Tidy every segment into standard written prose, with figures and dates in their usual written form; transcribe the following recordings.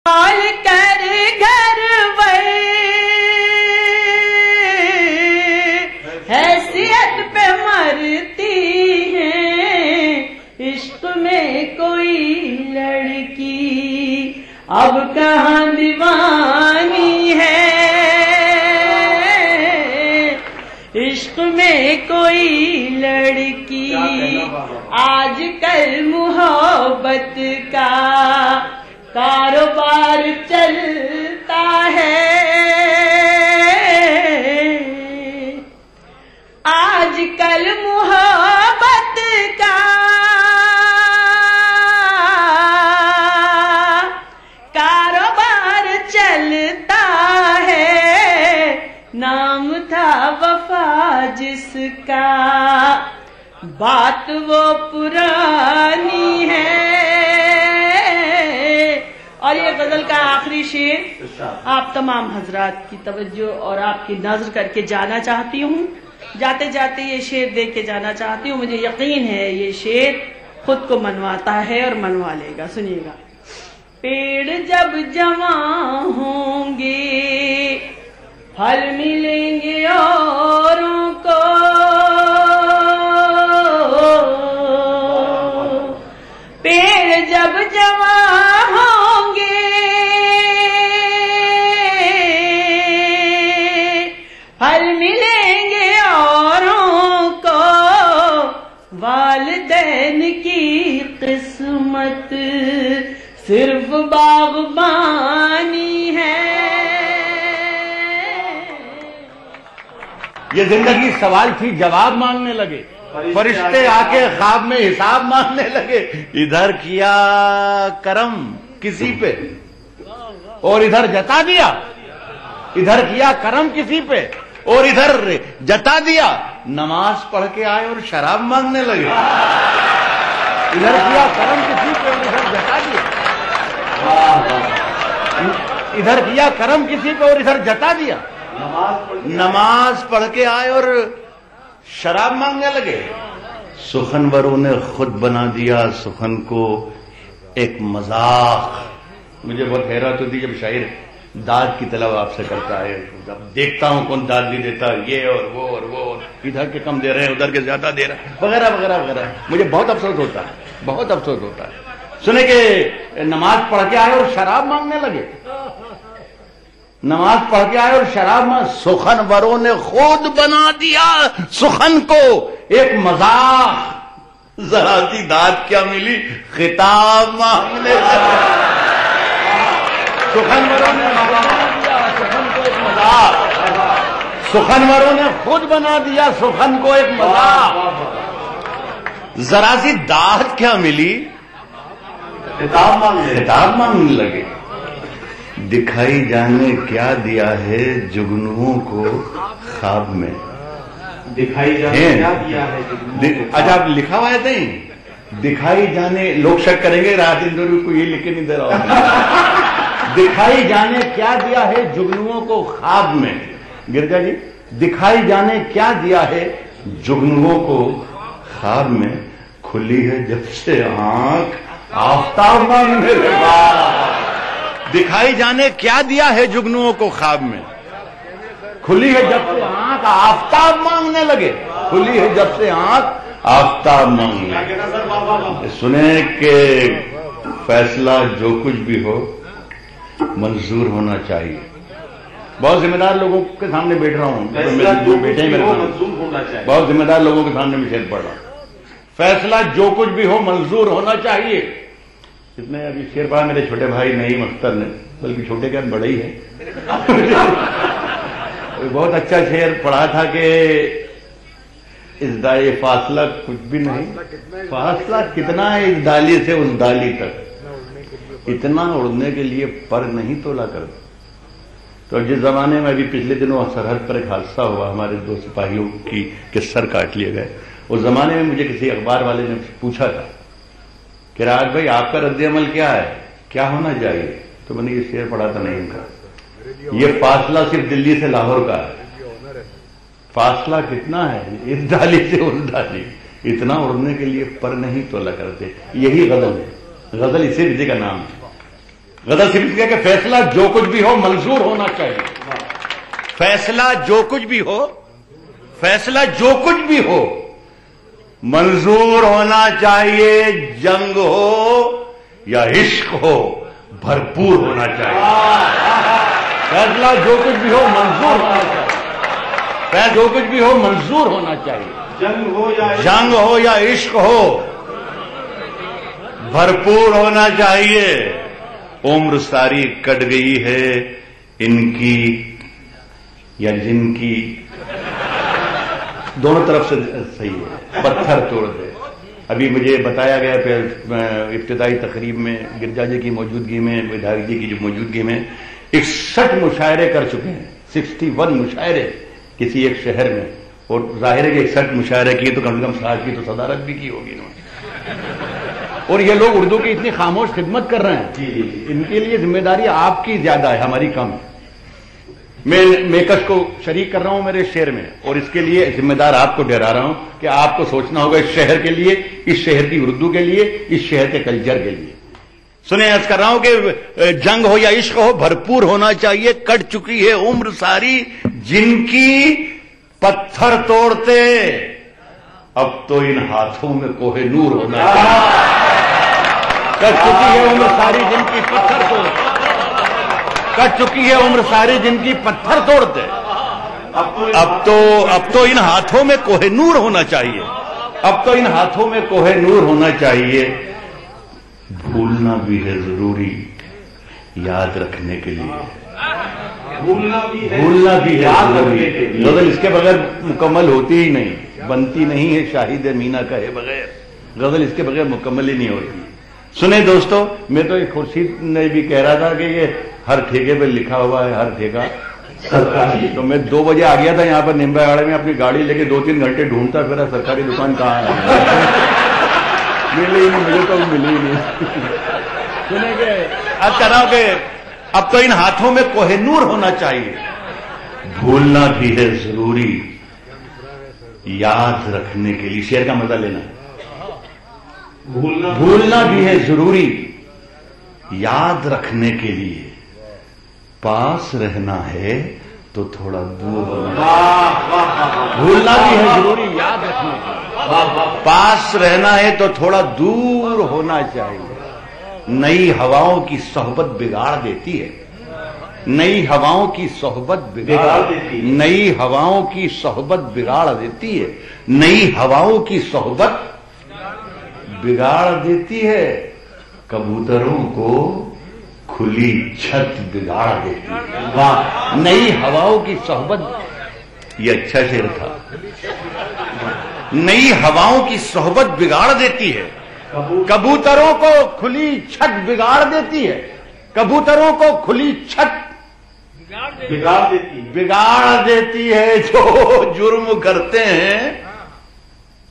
پال کر گھر ور حیثیت پہ مرتی ہیں، عشق میں کوئی لڑکی اب کہاں دیوانی ہے، عشق میں کوئی لڑکی آج کل محبت کا کاروبار چلتا ہے، آج کل محبت کا کاروبار چلتا ہے، نام تھا وفا جس کا بات وہ پرانی ہے۔ اور یہ غزل کا آخری شعر آپ تمام حضرات کی توجہ اور آپ کی نظر کر کے جانا چاہتی ہوں، جاتے جاتے یہ شعر دیکھ کے جانا چاہتی ہوں، مجھے یقین ہے یہ شعر خود کو منواتا ہے اور منوا لے گا۔ سنیے گا۔ پیڑ جب جوان ہوں گے پھل ملیں گے اوروں کو، پیڑ جب جوان ہوں گے پھل ملیں گے اوروں کو، والدین کی قسمت صرف باغبانی ہے۔ یہ زندگی سوال تھی جواب مانگنے لگے، فرشتے آ کے خواب میں حساب مانگنے لگے، ادھر کیا کرم کسی پہ اور ادھر جتا دیا، ادھر کیا کرم کسی پہ اور ادھر جتا دیا، نماز پڑھ کے آئے اور شراب مانگنے لگے، ادھر کیا کرم کسی پہ اور ادھر جتا دیا، ادھر کیا کرم کسی پہ اور ادھر جتا دیا، نماز پڑھ کے آئے اور شراب مانگنے لگے۔ سخنوروں نے خود بنا دیا سخن کو ایک مذاق۔ مجھے بہت حیرت ہوتی جب شاعر داد کی طلب آپ سے کرتا ہے، جب دیکھتا ہوں کون داد نہیں دیتا، یہ اور وہ ادھر کے کم دے رہے ہیں ادھر کے زیادہ دے رہے ہیں وغیرہ وغیرہ وغیرہ، مجھے بہت افسوس ہوتا ہے، بہت افسوس ہوتا ہے۔ سنے کہ نماز پڑھ کے آئے اور شراب مانگنے لگے، نماز پڑھ کے آئے اور شراب میں سخنوروں نے خود بنا دیا سخن کو ایک مذاق، ذرا سی داد کیا ملی خطاب مانگنے لگے، سخنوروں نے بنا دیا سخن کو ایک مذاق، سخنوروں نے خود بنا دیا سخن کو ایک مذاق، ذرا سی داد کیا ملی خطاب مانگنے لگے، دکھائی جانے کیا دیا ہے جگنوؤں کو خواب میں، دکھائی جانے کیا دیا ہے اچھا آپ لکھا ہوا ہے نہیں، دکھائی جانے، لوگ شک کریں گے رات اندر کو یہ لکھ کے نہیں دے رہا ہوں، دکھائی جانے کیا دیا ہے جگنوؤں کو خواب میں، گرجا جی دکھائی جانے کیا دیا ہے جگنوؤں کو خواب میں، کھلی ہے جب سے آنکھ آفتاب مانگنے لگا، دکھائی جانے کیا دیا ہے جگنوؤں کو خواب میں، کھلی ہے جب سے آنکھ آفتاب مانگنے لگے، کھلی ہے جب سے آنکھ آفتاب مانگنے لگے۔ سنیں کہ فیصلہ جو کچھ بھی ہو منظور ہونا چاہیے۔ بہت ذمہ دار لوگوں کے سامنے بیٹھ رہا ہوں، بیٹھے میرے سامنے، بہت ذمہ دار لوگوں کے سامنے میں شعر پڑھ رہا ہوں، فیصلہ جو کچھ بھی ہو منظور ہونا چاہیے۔ اتنے ابھی شعر پڑھا میرے چھوٹے بھائی نعیم اختر نے، بلکہ چھوٹے کیا بڑے ہی ہے، بہت اچھا شعر پڑھا تھا کہ اس دائیں فاصلہ کچھ بھی نہیں، فاصلہ کتنا ہے اس ڈالی سے اس ڈالی تک، اتنا اڑنے کے لیے پر نہیں تولا کرتا۔ تو جس زمانے میں ابھی پچھلے دنوں سرحد پر ایک حادثہ ہوا، ہمارے دو سپاہیوں کے سر کاٹ لیے گئے، اس زمانے میں مجھے کسی اخبار والے نے پوچھا تھا کہ راج بھائی آپ کا رد عمل کیا ہے، کیا ہونا چاہیے؟ تو میں نے یہ شعر پڑھا تھا نہیں کا، یہ فاصلہ صرف دلی سے لاہور کا ہے، فاصلہ کتنا ہے اس ڈالی سے اس ڈالی، اتنا اڑنے کے لیے پر نہیں تولا کرتے۔ یہی غزل ہے، غزل اسی رضی کا نام ہے، غزل صرف کیا کہ فیصلہ جو کچھ بھی ہو منظور ہونا چاہیے، فیصلہ جو کچھ بھی ہو، فیصلہ جو کچھ بھی ہو منظور ہونا چاہیے، جنگ ہو یا عشق ہو بھرپور ہونا چاہیے، فیصلہ جو کچھ بھی ہو منظور ہونا چاہیے، فیصلہ جو کچھ بھی ہو منظور ہونا چاہیے، جنگ ہو یا عشق ہو بھرپور ہونا چاہیے۔ عمر ساری کٹ گئی ہے ان کی یا جن کی، دونوں طرف سے صحیح ہے، پتھر توڑ دے۔ ابھی مجھے بتایا گیا پھر ابتدائی تقریب میں گرجا جی کی موجودگی میں، ودھایک جی کی جو موجودگی میں 61 مشاعرے کر چکے ہیں، 61 مشاعرے کسی ایک شہر میں، اور ظاہر ہے کہ 61 مشاعرے کی تو کم سے کم 60 کی تو صدارت بھی کی ہوگی انہوں نے، اور یہ لوگ اردو کی اتنی خاموش خدمت کر رہے ہیں، ان کے لیے ذمہ داری آپ کی زیادہ ہے، ہماری کم ہے۔ میں میکش کو شریک کر رہا ہوں میرے شعر میں، اور اس کے لیے ذمہ دار آپ کو ڈرا رہا ہوں کہ آپ کو سوچنا ہوگا اس شہر کے لیے، اس شہر کی اردو کے لیے، اس شہر کے کلچر کے لیے۔ سنیں، عرض کر رہا ہوں کہ جنگ ہو یا عشق ہو بھرپور ہونا چاہیے، کٹ چکی ہے عمر ساری جن کی پتھر توڑتے، اب تو ان ہاتھوں میں کوہ نور ہونا چاہیے، کٹ چکی ہے عمر ساری جن کی پتھر توڑتے، کٹ چکی ہے عمر ساری جن کی پتھر توڑتے، اب تو ان ہاتھوں میں کوہ نور ہونا چاہیے، اب تو ان ہاتھوں میں کوہ نور ہونا چاہیے۔ بھولنا بھی ہے ضروری یاد رکھنے کے لیے، بھولنا بھی ہے ضروری، غزل اس کے بغیر مکمل ہوتی ہی نہیں، بنتی نہیں ہے، شاہد مینا کہے بغیر غزل اس کے بغیر مکمل ہی نہیں ہوتی۔ سنیں دوستو، میں تو ایک خورشید نے بھی کہہ رہا تھا کہ یہ ہر ٹھیکے پہ لکھا ہوا ہے، ہر ٹھیکہ سرکاری، تو میں 2 بجے آ گیا تھا یہاں پر نمبا گاڑی میں، اپنی گاڑی لے کے 2-3 گھنٹے ڈھونڈتا پھرا سرکاری دکان کہاں ہے، ملی نہیں، مجھے تو ملی نہیں۔ سنیں کہ اب کہہ رہا ہوں کہ اب تو ان ہاتھوں میں کوہ نور ہونا چاہیے، بھولنا بھی ہے ضروری یاد رکھنے کے لیے، شعر کا مزہ لینا، بھولنا بھی ہے ضروری یاد رکھنے کے لیے، پاس رہنا ہے تو تھوڑا دور ہونا، بھولنا بھی ہے ضروری یاد رکھنے کے لیے، پاس رہنا ہے تو تھوڑا دور ہونا چاہیے۔ نئی ہواؤں کی صحبت بگاڑ دیتی ہے، نئی ہواؤں کی صحبت بگاڑ دیتی ہے، نئی ہواؤں کی صحبت بگاڑ دیتی ہے، نئی ہواؤں کی صحبت بگاڑ دیتی ہے، کبوتروں کو کھلی چھت بگاڑ دیتی ہے، نئی ہواؤں کی صحبت، یہ اچھا شعر تھا، نئی ہواؤں کی صحبت بگاڑ دیتی ہے، کبوتروں کو کھلی چھت بگاڑ دیتی ہے، کبوتروں کو کھلی چھت بگاڑ دیتی ہے، جو جرم کرتے ہیں،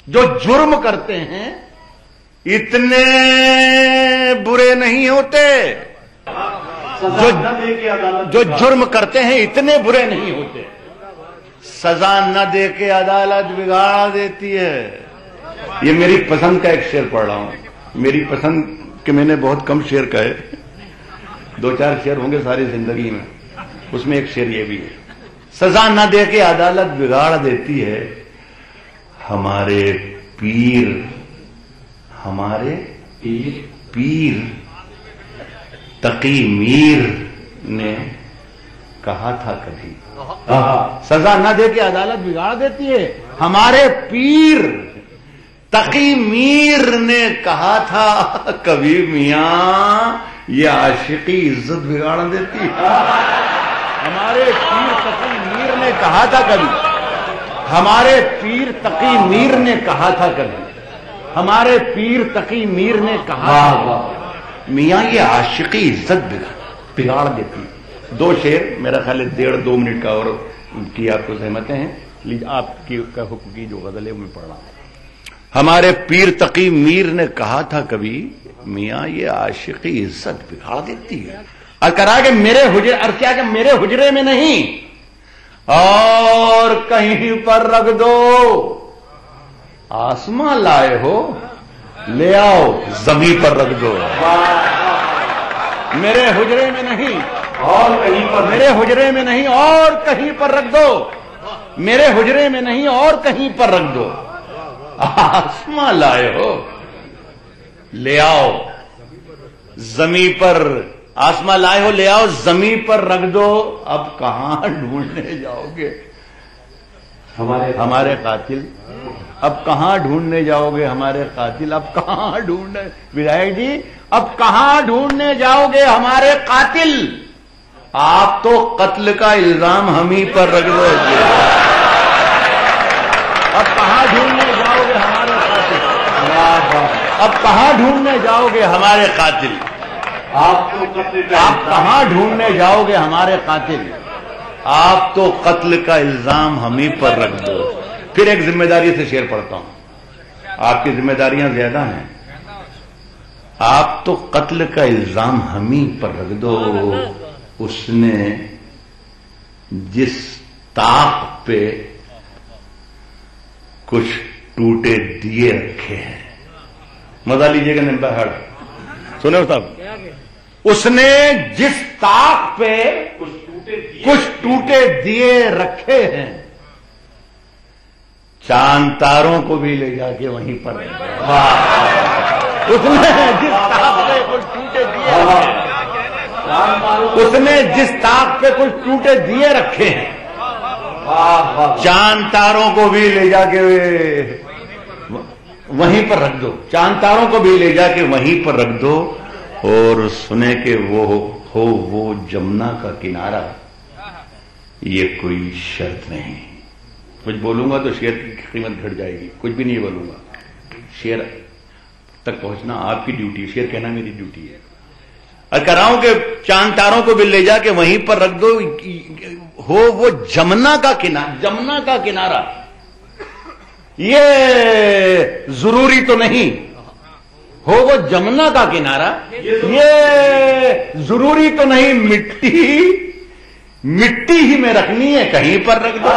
جو جرم کرتے ہیں اتنے برے نہیں ہوتے، جو جرم کرتے ہیں اتنے برے نہیں ہوتے، سزا نہ دے کے عدالت بگاڑ دیتی ہے۔ یہ میری پسند کا ایک شعر پڑھ رہا ہوں، میری پسند کہ میں نے بہت کم شعر کہے، 2-4 شعر ہوں گے ساری زندگی میں، اس میں ایک شعر یہ بھی ہے، سزا نہ دے کے عدالت بگاڑ دیتی ہے، ہمارے پیر تقی میر نے کہا تھا کبھی، سزا نہ دے کے عدالت بگاڑ دیتی ہے، ہمارے پیر تقی میر نے کہا تھا کبھی، میاں یہ عاشقی عزت بگاڑ دیتی ہے، ہمارے پیر تقی میر نے کہا تھا کبھی، ہمارے پیر تقی میر نے کہا تھا کبھی، ہمارے پیر تقی میر نے کہا میاں یہ عاشقی عزت بگاڑ دیتی۔ 2 شعر میرا خیال ہے 1.5-2 منٹ کا اور کی آپ کو سہمتیں ہیں، آپ کی کا حکم کی جو غزل ہے وہ میں پڑھ رہا ہوں۔ ہمارے پیر تقی میر نے کہا تھا کبھی، میاں یہ عاشقی عزت بگاڑ دیتی ہے، اور کرا کہ میرے حجرے میں نہیں اور کہیں پر رکھ دو، آسمان لائے ہو لے آؤ زمین پر رکھ دو، میرے حجرے میں نہیں اور کہیں پر، میرے حجرے میں نہیں اور کہیں پر رکھ دو، میرے حجرے میں نہیں اور کہیں پر رکھ دو. آسماں لائے ہو لے آؤ زمین پر، آسماں لائے ہو لے آؤ زمین پر رکھ دو. اب کہاں ڈھونڈنے جاؤ گے ہمارے قاتل؟ اب کہاں ڈھونڈنے جاؤ گے ہمارے قاتل؟ اب کہاں ڈھونڈنے ودھائک جی، اب کہاں ڈھونڈنے جاؤ گے ہمارے قاتل؟ آپ تو قتل کا الزام ہم ہی پر رکھ دو. اب کہاں ڈھونڈنے جاؤ گے ہمارے قاتل؟ اب کہاں ڈھونڈنے جاؤ گے ہمارے قاتل؟ آپ کہاں ڈھونڈنے جاؤ گے ہمارے قاتل؟ آپ تو قتل کا الزام ہم ہی پر رکھ دو. پھر ایک ذمہ داری سے شعر پڑھتا ہوں، آپ کی ذمہ داریاں زیادہ ہیں. آپ تو قتل کا الزام ہم ہی پر رکھ دو. اس نے جس طاق پہ کچھ ٹوٹے دیے رکھے ہیں، مزہ لیجیے گا نمبر سنے صاحب. اس نے جس طاق پہ کچھ ٹوٹے دیے رکھے ہیں، چاند تاروں کو بھی لے جا کے وہیں پر. اس نے جس طاق پہ کچھ ٹوٹے دیے، اس نے جس طاق پہ کچھ ٹوٹے دیے رکھے ہیں، چاند تاروں کو بھی لے جا کے وہیں پر رکھ دو. چاند تاروں کو بھی لے جا کے وہیں پر رکھ دو. اور سنے کہ وہ جمنا کا کنارہ، یہ کوئی شرط نہیں. کچھ بولوں گا تو شعر کی قیمت گھٹ جائے گی. کچھ بھی نہیں بولوں گا. شعر تک پہنچنا آپ کی ڈیوٹی ہے، شعر کہنا میری ڈیوٹی ہے. اور کہہ رہا ہوں کہ چاند تاروں کو بھی لے جا کے وہیں پر رکھ دو. ہو وہ جمنا کا کنارہ، یہ ضروری تو نہیں. ہو وہ جمنا کا کنارہ، یہ ضروری تو نہیں. مٹی ہی میں رکھنی ہے، کہیں پر رکھ دو.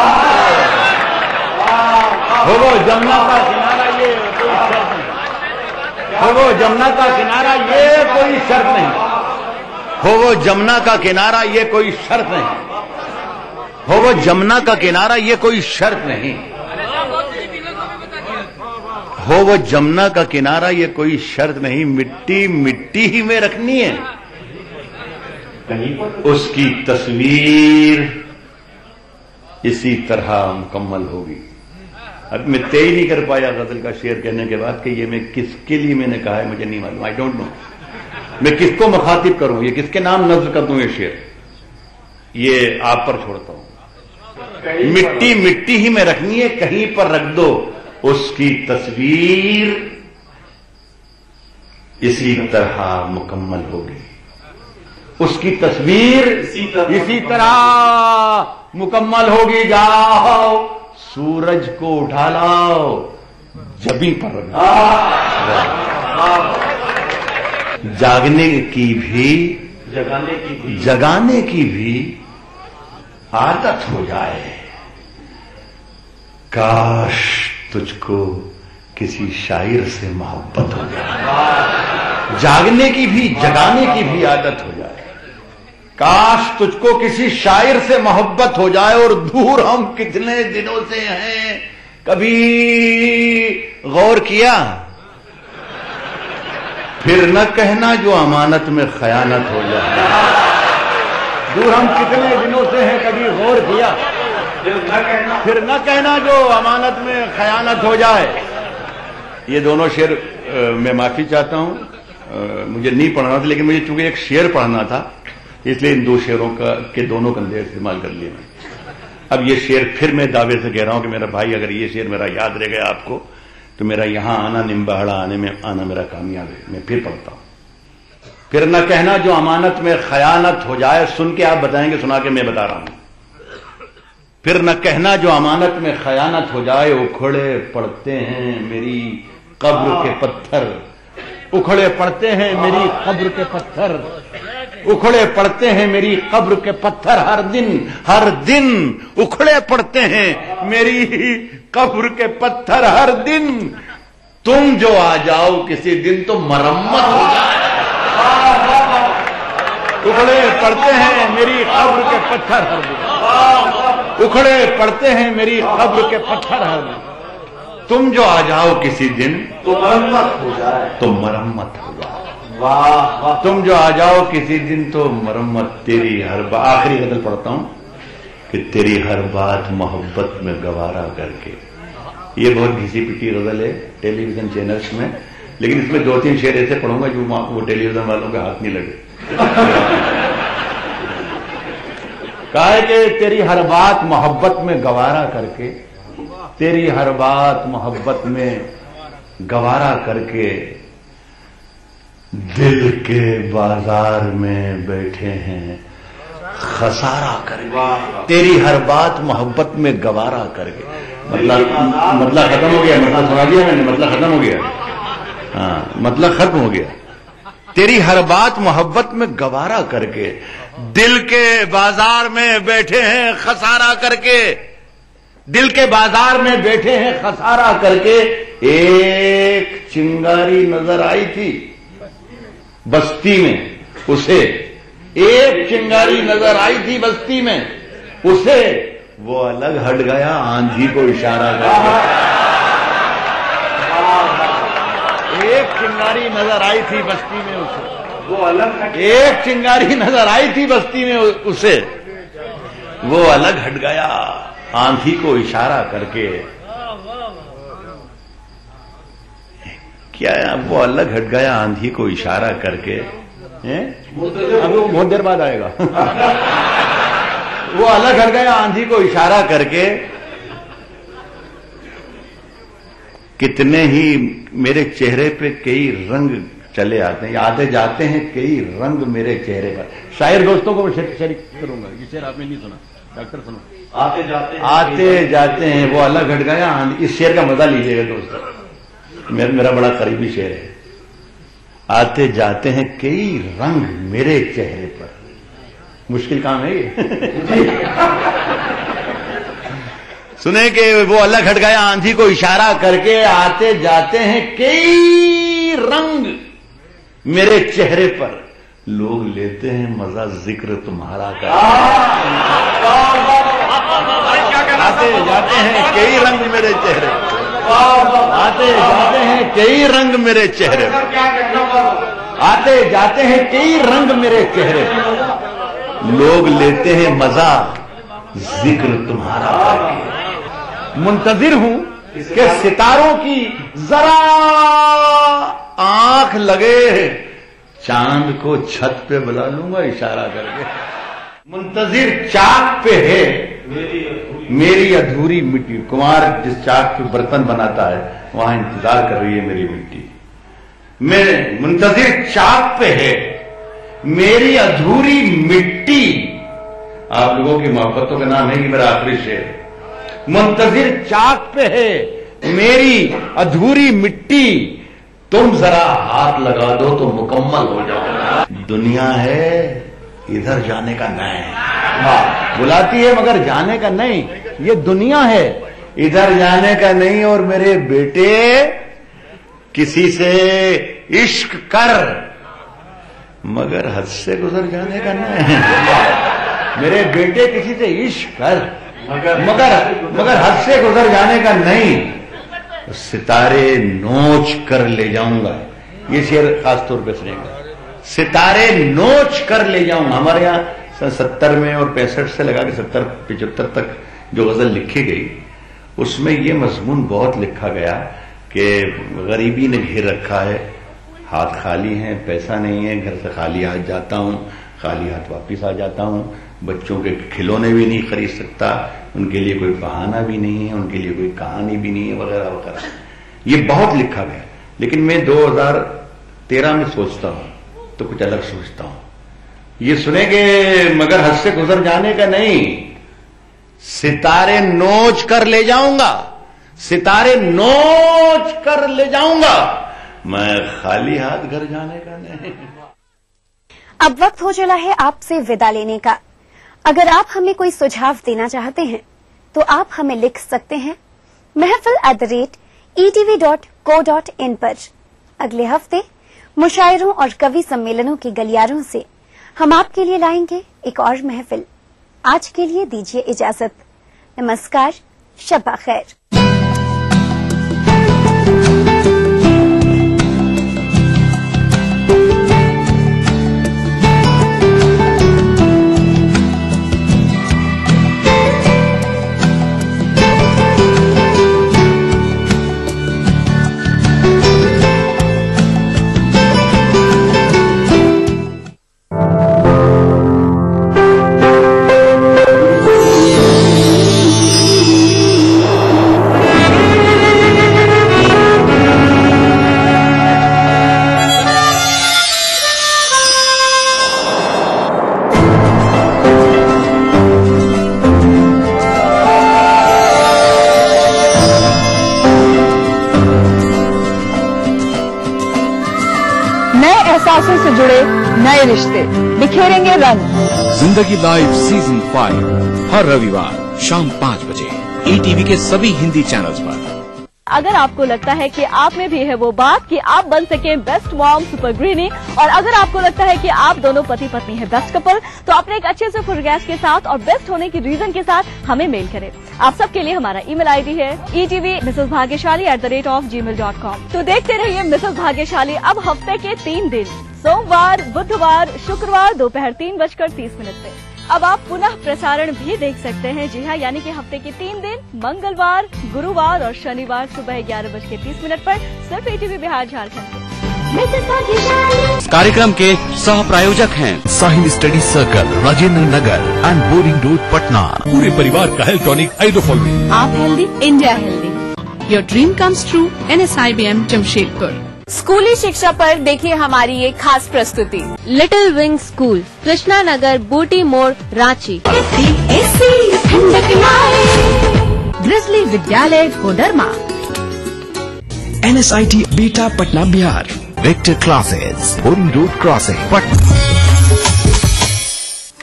ہو وہ جمنا کا کنارہ، یہ کوئی شرط نہیں. ہو وہ جمنا کا کنارہ، یہ کوئی شرط نہیں. ہو وہ جمنا کا کنارہ، یہ کوئی شرط نہیں. ہو وہ جمنا کا کنارہ، یہ کوئی شرط نہیں. ہو وہ جمنا کا کنارہ، یہ کوئی شرط نہیں. مٹی ہی میں رکھنی ہے، اس کی تصویر اسی طرح مکمل ہوگی. اب میں طے نہیں کر پایا غزل کا شعر کہنے کے بعد کہ یہ میں کس کے لیے میں نے کہا ہے، مجھے نہیں معلوم. آئی ڈونٹ نو میں کس کو مخاطب کروں، یہ کس کے نام نظر کر دوں. یہ شعر یہ آپ پر چھوڑتا ہوں. مٹی ہی میں رکھنی ہے، کہیں پر رکھ دو. اس کی تصویر اسی طرح مکمل ہوگی. اس کی تصویر اسی طرح مکمل ہوگی. جاؤ سورج کو اٹھا لاؤ، جبیں پر رکھ دو. جاگنے کی بھی جگانے کی بھی عادت ہو جائے. کاش تجھ کو کسی شاعر سے محبت ہو جائے. جاگنے کی بھی جگانے کی بھی عادت ہو جائے. کاش تجھ کو کسی شاعر سے محبت ہو جائے. اور دور ہم کتنے دنوں سے ہیں، کبھی غور کیا؟ پھر نہ کہنا جو امانت میں خیانت ہو جائے. دور ہم کتنے دنوں سے ہیں، کبھی غور کیا؟ پھر نہ کہنا جو امانت میں خیانت ہو جائے. یہ دونوں شعر میں معافی چاہتا ہوں، مجھے نہیں پڑھنا تھا، لیکن مجھے چونکہ ایک شعر پڑھنا تھا اس لیے ان دو شعروں کے دونوں کندھے استعمال کر لیے میں. اب یہ شعر پھر میں دعوے سے کہہ رہا ہوں کہ میرا بھائی اگر یہ شعر میرا یاد رہ گیا آپ کو تو میرا یہاں آنا نمبہڑا آنا میرا کامیاب ہے. میں پھر پڑھتا ہوں. پھر نہ کہنا جو امانت میں خیانت ہو جائے. سن کے آپ بتائیں گے، سنا کے میں بتا رہا ہوں. پھر نہ کہنا جو امانت میں خیانت ہو جائے. اکھڑے پڑتے ہیں میری قبر کے پتھر، اکھڑے پڑتے ہیں میری قبر کے پتھر، اکھڑے پڑتے ہیں میری قبر کے پتھر. ہر دن اکھڑے پڑتے ہیں میری قبر کے پتھر ہر دن. تم جو آ جاؤ کسی دن تو مرمت ہو جائے. उखड़े पड़ते हैं मेरी कब्र के पत्थर हर दिन, उखड़े पड़ते हैं मेरी कब्र के पत्थर हर दिन। तुम जो आ जाओ किसी दिन तो मरम्मत हो जाए, तो मरम्मत हो जाए। वाह वाह। तुम जो आ जाओ किसी दिन तो मरम्मत तेरी हर बात। आखिरी गजल पढ़ता हूं कि तेरी हर बात मोहब्बत में गवारा करके। ये बहुत घिसी पिटी गजल है टेलीविजन चैनल्स में, लेकिन इसमें 2-3 शेर ऐसे पढ़ूंगा जो वो टेलीविजन वालों के हाथ नहीं लगे। कहा है कि तेरी हर बात मोहब्बत में गवारा करके, तेरी हर बात मोहब्बत में गवारा करके, दिल के बाजार में बैठे हैं खसारा करके। तेरी हर बात मोहब्बत में गवारा करके। मतलब खत्म हो गया, मतलब सुना दिया मैंने, मतलब खत्म हो गया। हाँ, मतलब खत्म हो गया। तेरी हर बात मोहब्बत में गवारा करके, दिल के बाजार में बैठे हैं खसारा करके, दिल के बाजार में बैठे हैं खसारा करके। एक चिंगारी नजर आई थी बस्ती में, उसे एक चिंगारी नजर आई थी बस्ती में, उसे वो अलग हट गया आंधी को इशारा करके। एक चिंगारी नजर आई थी बस्ती में उसे, वो अलग, एक चिंगारी नजर आई थी बस्ती में उसे, वो अलग हट गया आंधी को इशारा करके। क्या वो अलग हट गया आंधी को इशारा करके? अब वो बहुत देर बाद आएगा। वो अलग हट गया आंधी को इशारा करके। कितने ही मेरे चेहरे पे कई रंग चले आते हैं, आते जाते हैं कई रंग मेरे चेहरे पर। शायर दोस्तों को मैं शरीक करूंगा, ये शेर आपने नहीं सुना, डॉक्टर सुनो। आते जाते हैं वो अलग हट गया आंधी। इस शेर का मजा लीजिएगा दोस्तों, मेरा बड़ा करीबी शेर है। आते जाते हैं कई रंग मेरे चेहरे पर। मुश्किल काम है ये। सुने कि वो अलग हट गया आंधी को इशारा करके। आते जाते हैं कई रंग मेरे चेहरे पर, लोग लेते हैं मजा जिक्र तुम्हारा का। आते जाते हैं कई रंग मेरे चेहरे पर, आते जाते हैं कई रंग मेरे चेहरे पर, आते जाते हैं कई रंग मेरे चेहरे पर, लोग लेते हैं मजा जिक्र तुम्हारा करके। मुंतजिर हूं कि सितारों की जरा आंख लगे, चांद को छत पे बुला लूंगा इशारा करके। मुंतजिर चाक पे है मेरी अधूरी मिट्टी। कुमार जिस चाक पे बर्तन बनाता है वहां इंतजार कर रही है मेरी मिट्टी। मैं मुंतजिर चाक पे है मेरी अधूरी मिट्टी। आप लोगों की मोहब्बतों का नाम है कि मेरा आखिरी शेर। मुंतजिर चाक पे है मेरी अधूरी मिट्टी, तुम जरा हाथ लगा दो तो मुकम्मल हो जाओ। दुनिया है इधर जाने का नहीं, बुलाती है मगर जाने का नहीं। ये दुनिया है इधर जाने का नहीं। और मेरे बेटे किसी से इश्क कर मगर हद से गुजर जाने का नहीं। मेरे बेटे किसी से इश्क कर मगर हद से गुजर जाने का नहीं। सितारे नोच कर ले जाऊंगा, ये शेर खास तौर पे सुनेगा। सितारे नोच कर ले जाऊंगा। हमारे यहाँ 70 में और 65 से लगा के 70-75 तक जो गजल लिखी गई, उसमें ये मजमून बहुत लिखा गया कि गरीबी ने घेर रखा है, हाथ खाली हैं, पैसा नहीं है, घर से खाली हाथ जाता हूं, खाली हाथ वापिस आ जाता हूं, बच्चों के खिलौने भी नहीं खरीद सकता, उनके लिए कोई बहाना भी नहीं है, उनके लिए कोई कहानी भी नहीं है, वगैरह वगैरह। ये बहुत लिखा गया। लेकिन मैं 2013 में सोचता हूं तो कुछ अलग सोचता हूं। ये सुनेंगे मगर हद से गुजर जाने का नहीं। सितारे नोच कर ले जाऊंगा, सितारे नोच कर ले जाऊंगा, मैं खाली हाथ घर जाने का नहीं। अब वक्त हो चला है आपसे विदा लेने का। अगर आप हमें कोई सुझाव देना चाहते हैं तो आप हमें लिख सकते हैं महफिल@etv.co.in पर। अगले हफ्ते मुशायरों और कवि सम्मेलनों के गलियारों से हम आपके लिए लाएंगे एक और महफिल। आज के लिए दीजिए इजाजत। नमस्कार, शब खैर। एहसासों से जुड़े नए रिश्ते बिखेरेंगे रंग। जिंदगी लाइव सीजन 5 हर रविवार शाम 5 बजे ETV के सभी हिंदी चैनल्स पर। अगर आपको लगता है कि आप में भी है वो बात कि आप बन सके बेस्ट मॉम सुपर गृहिणी, और अगर आपको लगता है कि आप दोनों पति पत्नी है बेस्ट कपल, तो अपने एक अच्छे से फोटोग्राफ के साथ और बेस्ट होने की रीजन के साथ हमें मेल करें। आप सबके लिए हमारा ईमेल ID है etv@gmail.com। तो देखते रहिए मिसेस भाग्यशाली अब हफ्ते के 3 दिन, सोमवार, बुधवार, शुक्रवार दोपहर 3:30 पे। अब आप पुनः प्रसारण भी देख सकते हैं। जी हाँ, यानी कि हफ्ते के 3 दिन, मंगलवार, गुरुवार और शनिवार सुबह 11:30 पर सिर्फ ETV बिहार झारखंड। इस कार्यक्रम के सह प्रायोजक हैं Sahil study circle, Rajendra Nagar and boring road, Patna. पूरे परिवार का हेल्थ टॉनिक हाइड्रोफॉल। आप healthy, India healthy. Your dream comes true, NSIBM Jamshedpur. स्कूली शिक्षा पर देखिए हमारी ये खास प्रस्तुति। Little wing school, Krishna Nagar, Booti More, Ranchi. Grizzly Vidyalaya, Koderma. NSIT beta, Patna Bihar. Vector classes, boring road crossing, Patna.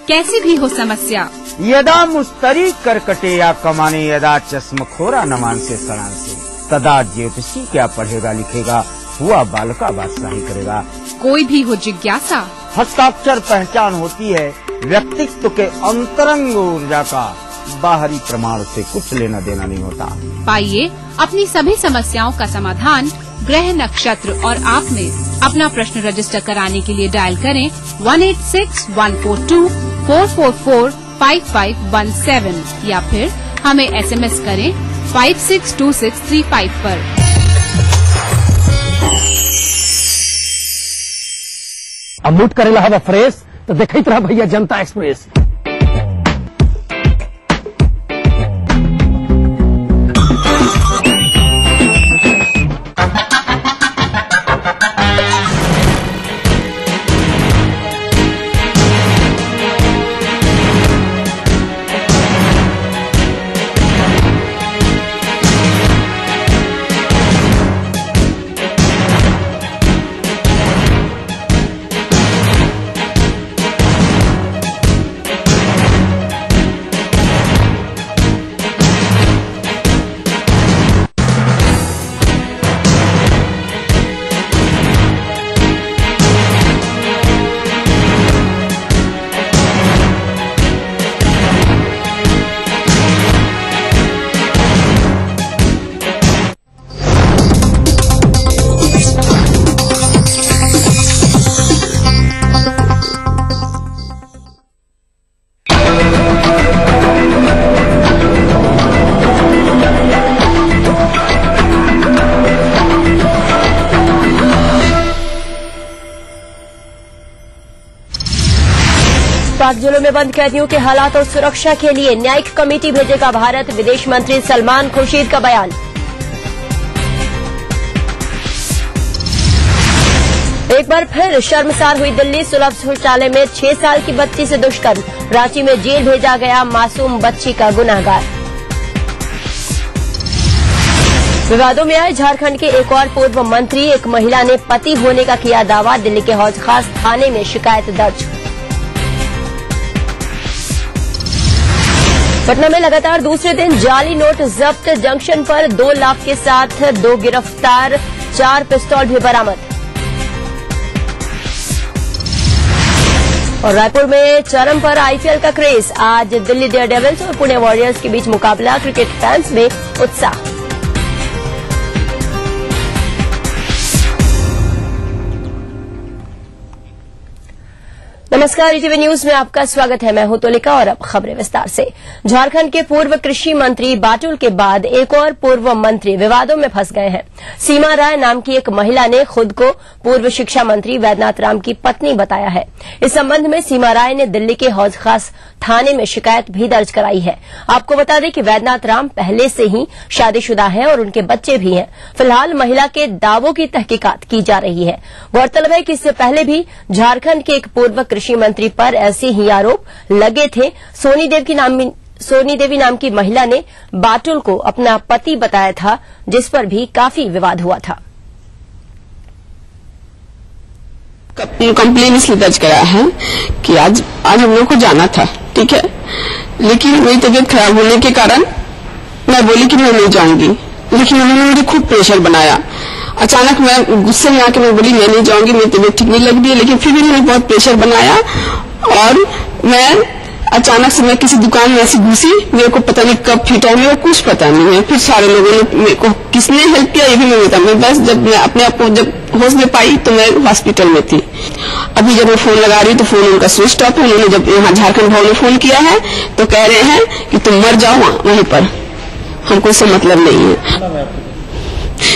कैसी भी हो समस्या, यदा मुस्तरी करकटे या कमाने, यदा चश्मखोरा नमान से सड़ान से, तदा ज्योतिषी क्या पढ़ेगा लिखेगा, हुआ बालका बादशाही करेगा। कोई भी हो जिज्ञासा, हस्ताक्षर पहचान होती है व्यक्तित्व के अंतरंग ऊर्जा का, बाहरी प्रमाण से कुछ लेना देना नहीं होता। पाइए अपनी सभी समस्याओं का समाधान ग्रह, नक्षत्र और आप में। अपना प्रश्न रजिस्टर कराने के लिए डायल करें 186-142-444-5517 या फिर हमें SMS करें 562635 पर। अब मूड करेला हवा फ्रेश तो देखते रहा भैया जनता एक्सप्रेस। पाक जेलों में बंद कैदियों के हालात और सुरक्षा के लिए न्यायिक कमेटी भेजेगा भारत, विदेश मंत्री सलमान खुर्शीद का बयान। एक बार फिर शर्मसार हुई दिल्ली, सुलभ शौचालय में 6 साल की बच्ची से दुष्कर्म, रांची में जेल भेजा गया मासूम बच्ची का गुनहगार। विवादों में आए झारखंड के एक और पूर्व मंत्री, एक महिला ने पति होने का किया दावा, दिल्ली के हौज खास थाने में शिकायत दर्ज। पटना में लगातार दूसरे दिन जाली नोट जब्त, जंक्शन पर 2 लाख के साथ 2 गिरफ्तार, 4 पिस्तौल भी बरामद। और रायपुर में चरम पर आईपीएल का क्रेज। आज दिल्ली डेयर डेविल्स और पुणे वॉरियर्स के बीच मुकाबला। क्रिकेट फैंस में उत्साह। नमस्कार, ईटीवी न्यूज में आपका स्वागत है। मैं हूं तोलिका और अब खबरें विस्तार से। झारखंड के पूर्व कृषि मंत्री बाटुल के बाद एक और पूर्व मंत्री विवादों में फंस गए हैं। सीमा राय नाम की एक महिला ने खुद को पूर्व शिक्षा मंत्री वैद्यनाथ राम की पत्नी बताया है। इस संबंध में सीमा राय ने दिल्ली के हौज खास थाने में शिकायत भी दर्ज कराई है। आपको बता दें कि वैद्यनाथ राम पहले से ही शादीशुदा हैं और उनके बच्चे भी हैं। फिलहाल महिला के दावों की तहकीकात की जा रही है। गौरतलब है कि इससे पहले भी झारखंड के एक पूर्व कृषि मंत्री पर ऐसे ही आरोप लगे थे। सोनी देवी नाम की महिला ने बाटुल को अपना पति बताया था, जिस पर भी काफी विवाद हुआ था। कंप्लेन इसलिए दर्ज कराया है कि आज हम लोग को जाना था, ठीक है, लेकिन मेरी तबीयत खराब होने के कारण मैं बोली कि मैं नहीं जाऊंगी, लेकिन उन्होंने मुझे खूब प्रेशर बनाया। अचानक मैं गुस्से में आके मैं बोली मैं नहीं जाऊंगी, मेरी तबीयत ठीक नहीं लग रही है, लेकिन फिर भी उन्होंने बहुत प्रेशर बनाया और मैं अचानक से मैं किसी दुकान में ऐसी घुसी, मेरे को पता नहीं कब फिट है, मेरे को कुछ पता नहीं है। फिर सारे लोगों ने मेरे को किसने हेल्प किया ये भी नहीं पता। मैं बस जब मैं अपने आप को जब होश में पाई तो मैं हॉस्पिटल में थी। अभी जब मैं फोन लगा रही तो फोन उनका स्विच ऑफ है। उन्होंने जब यहाँ झारखंड भवन में फोन किया है तो कह रहे हैं कि तुम मर जाओ वहीं पर, हमको इससे मतलब नहीं है।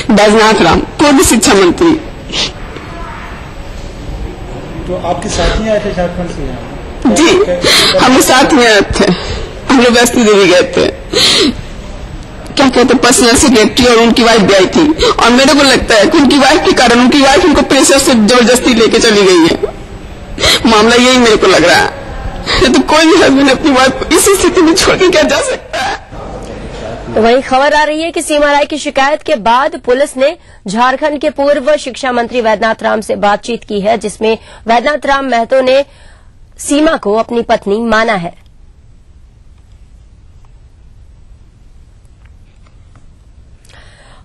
वैद्यनाथ राम, पूर्व शिक्षा मंत्री। तो आपके साथी आए थे झारखंड से यहाँ? जी, हम साथ में आए थे। हम लोग वैष्णो देवी गए थे, क्या कहते पर्सनल सेक्रेटरी और उनकी वाइफ भी आई थी। और मेरे को लगता है कि उनकी वाइफ के कारण उनकी वाइफ उनको प्रेशर से जबरदस्ती लेके चली गई है। मामला यही मेरे को लग रहा है। तो कोई भी हस्बैंड अपनी वाइफ को इसी स्थिति में छोड़ के क्या जा सकता है। तो वहीं खबर आ रही है कि सीमा राय की शिकायत के बाद पुलिस ने झारखंड के पूर्व शिक्षा मंत्री वैद्यनाथ राम से बातचीत की है, जिसमें वैद्यनाथ राम महतो ने सीमा को अपनी पत्नी माना है।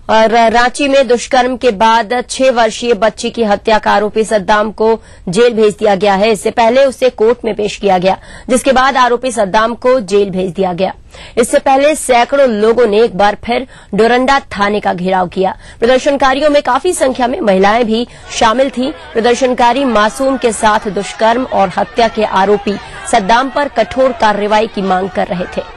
और रांची में दुष्कर्म के बाद 6 वर्षीय बच्ची की हत्या का आरोपी सद्दाम को जेल भेज दिया गया है। इससे पहले उसे कोर्ट में पेश किया गया, जिसके बाद आरोपी सद्दाम को जेल भेज दिया गया। इससे पहले सैकड़ों लोगों ने एक बार फिर डोरंडा थाने का घेराव किया। प्रदर्शनकारियों में काफी संख्या में महिलाएं भी शामिल थीं। प्रदर्शनकारी मासूम के साथ दुष्कर्म और हत्या के आरोपी सद्दाम पर कठोर कार्रवाई की मांग कर रहे थे।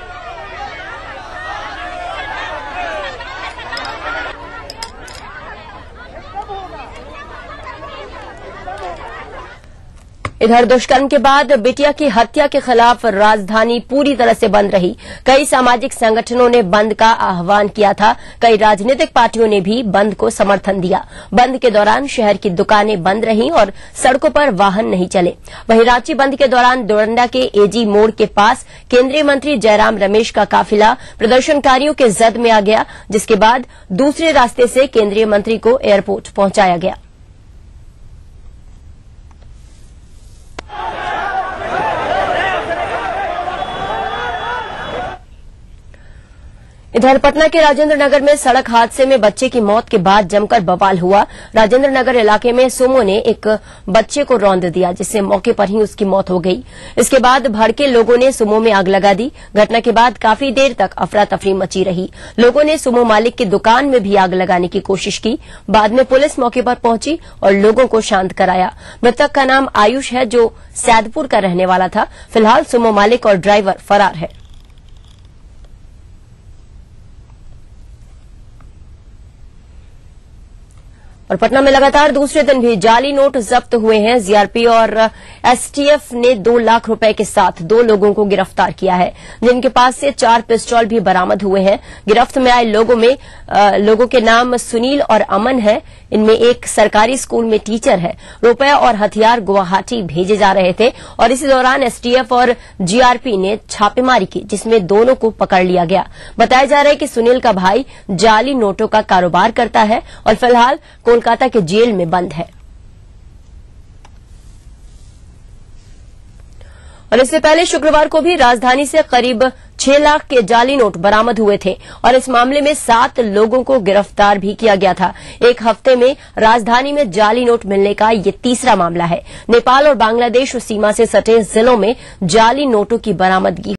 इधर दुष्कर्म के बाद बिटिया की हत्या के खिलाफ राजधानी पूरी तरह से बंद रही। कई सामाजिक संगठनों ने बंद का आह्वान किया था। कई राजनीतिक पार्टियों ने भी बंद को समर्थन दिया। बंद के दौरान शहर की दुकानें बंद रहीं और सड़कों पर वाहन नहीं चले। वहीं रांची बंद के दौरान डोरंडा के एजी मोड़ के पास केंद्रीय मंत्री जयराम रमेश का काफिला प्रदर्शनकारियों के जद में आ गया, जिसके बाद दूसरे रास्ते से केंद्रीय मंत्री को एयरपोर्ट पहुंचाया गया। इधर पटना के राजेंद्र नगर में सड़क हादसे में बच्चे की मौत के बाद जमकर बवाल हुआ। राजेंद्र नगर इलाके में सुमो ने एक बच्चे को रौंद दिया, जिससे मौके पर ही उसकी मौत हो गई। इसके बाद भड़के लोगों ने सुमो में आग लगा दी। घटना के बाद काफी देर तक अफरा तफरी मची रही। लोगों ने सुमो मालिक की दुकान में भी आग लगाने की कोशिश की। बाद में पुलिस मौके पर पहुंची और लोगों को शांत कराया। मृतक का नाम आयुष है, जो सैदपुर का रहने वाला था। फिलहाल सुमो मालिक और ड्राइवर फरार है। और पटना में लगातार दूसरे दिन भी जाली नोट जब्त हुए हैं। जीआरपी और एसटीएफ ने 2 लाख रुपए के साथ 2 लोगों को गिरफ्तार किया है, जिनके पास से 4 पिस्टल भी बरामद हुए हैं। गिरफ्त में आए लोगों के नाम सुनील और अमन है। इनमें एक सरकारी स्कूल में टीचर है। रुपए और हथियार गुवाहाटी भेजे जा रहे थे और इसी दौरान एसटीएफ और जीआरपी ने छापेमारी की, जिसमें दोनों को पकड़ लिया गया। बताया जा रहा है कि सुनील का भाई जाली नोटों का कारोबार करता है और फिलहाल कोलकाता के जेल में बंद है। और इससे पहले शुक्रवार को भी राजधानी से करीब 6 लाख के जाली नोट बरामद हुए थे और इस मामले में 7 लोगों को गिरफ्तार भी किया गया था। एक हफ्ते में राजधानी में जाली नोट मिलने का ये तीसरा मामला है। नेपाल और बांग्लादेश सीमा से सटे जिलों में जाली नोटों की बरामदगी